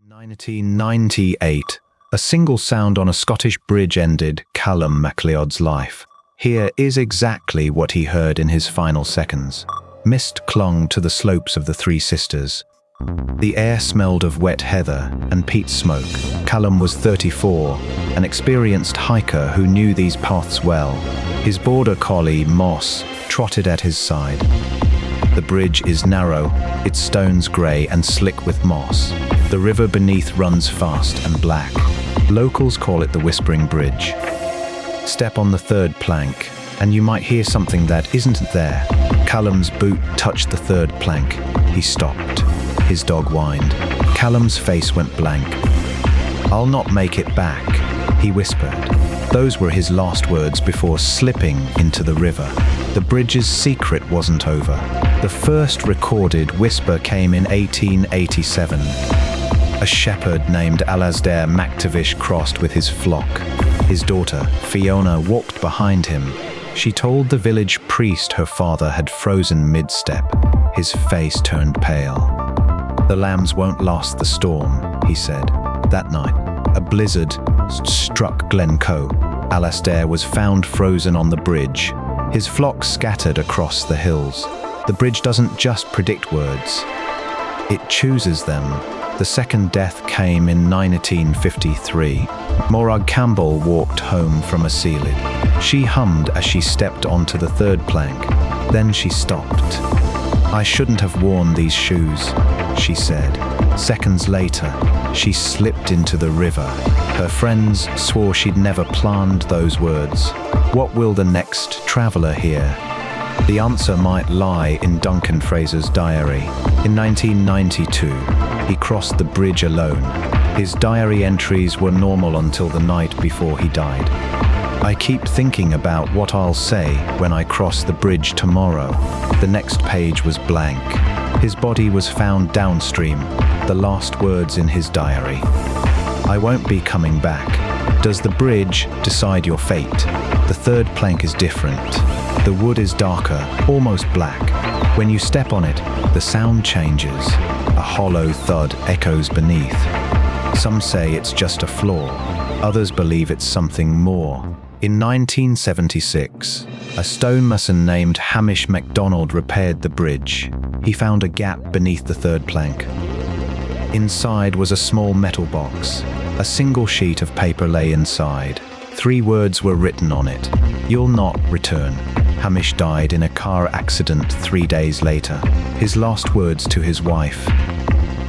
1998, a single sound on a Scottish bridge ended Callum MacLeod's life. Here is exactly what he heard in his final seconds. Mist clung to the slopes of the Three Sisters. The air smelled of wet heather and peat smoke. Callum was 34, an experienced hiker who knew these paths well. His border collie, Moss, trotted at his side. The bridge is narrow, its stones grey and slick with moss. The river beneath runs fast and black. Locals call it the Whispering Bridge. Step on the third plank, and you might hear something that isn't there. Callum's boot touched the third plank. He stopped. His dog whined. Callum's face went blank. "I'll not make it back," he whispered. Those were his last words before slipping into the river. The bridge's secret wasn't over. The first recorded whisper came in 1887. A shepherd named Alasdair MacTavish crossed with his flock. His daughter, Fiona, walked behind him. She told the village priest her father had frozen mid-step. His face turned pale. "The lambs won't last the storm," he said. That night, a blizzard struck Glen Coe. Alasdair was found frozen on the bridge. His flock scattered across the hills. The bridge doesn't just predict words, it chooses them. The second death came in 1953. Morag Campbell walked home from a sealid. She hummed as she stepped onto the third plank. Then she stopped. "I shouldn't have worn these shoes," she said. Seconds later, she slipped into the river. Her friends swore she'd never planned those words. What will the next traveller hear? The answer might lie in Duncan Fraser's diary. In 1992, he crossed the bridge alone. His diary entries were normal until the night before he died. "I keep thinking about what I'll say when I cross the bridge tomorrow." The next page was blank. His body was found downstream, the last words in his diary. "I won't be coming back." Does the bridge decide your fate? The third plank is different. The wood is darker, almost black. When you step on it, the sound changes. A hollow thud echoes beneath. Some say it's just a flaw. Others believe it's something more. In 1976, a stonemason named Hamish MacDonald repaired the bridge. He found a gap beneath the third plank. Inside was a small metal box. A single sheet of paper lay inside. 3 words were written on it. "You'll not return." Hamish died in a car accident 3 days later. His last words to his wife: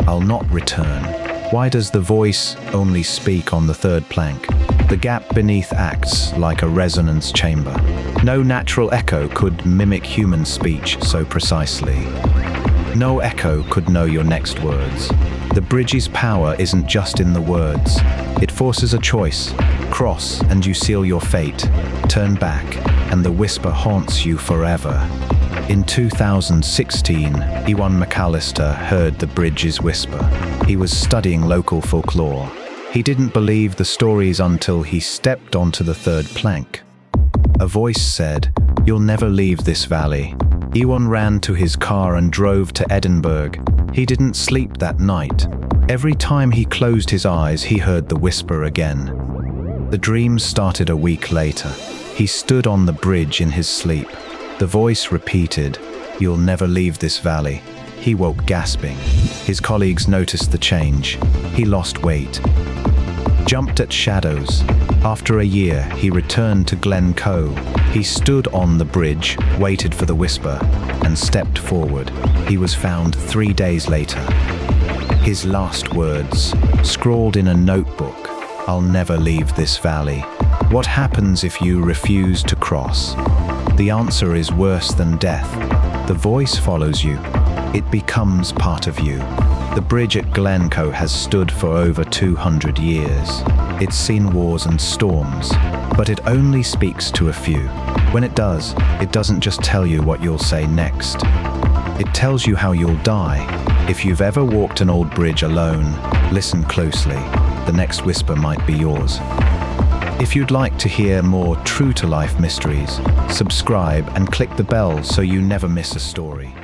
"I'll not return." Why does the voice only speak on the third plank? The gap beneath acts like a resonance chamber. No natural echo could mimic human speech so precisely. No echo could know your next words. The bridge's power isn't just in the words. It forces a choice. Cross and you seal your fate. Turn back and the whisper haunts you forever. In 2016, Ewan MacAllister heard the bridge's whisper. He was studying local folklore. He didn't believe the stories until he stepped onto the third plank. A voice said, "You'll never leave this valley." Ewan ran to his car and drove to Edinburgh. He didn't sleep that night. Every time he closed his eyes, he heard the whisper again. The dream started a week later. He stood on the bridge in his sleep. The voice repeated, "You'll never leave this valley." He woke gasping. His colleagues noticed the change. He lost weight, jumped at shadows. After a year, he returned to Glen Coe. He stood on the bridge, waited for the whisper, and stepped forward. He was found 3 days later. His last words, scrawled in a notebook: "I'll never leave this valley." What happens if you refuse to cross? The answer is worse than death. The voice follows you. It becomes part of you. The bridge at Glen Coe has stood for over 200 years. It's seen wars and storms, but it only speaks to a few. When it does, it doesn't just tell you what you'll say next. It tells you how you'll die. If you've ever walked an old bridge alone, listen closely. The next whisper might be yours. If you'd like to hear more true-to-life mysteries, subscribe and click the bell so you never miss a story.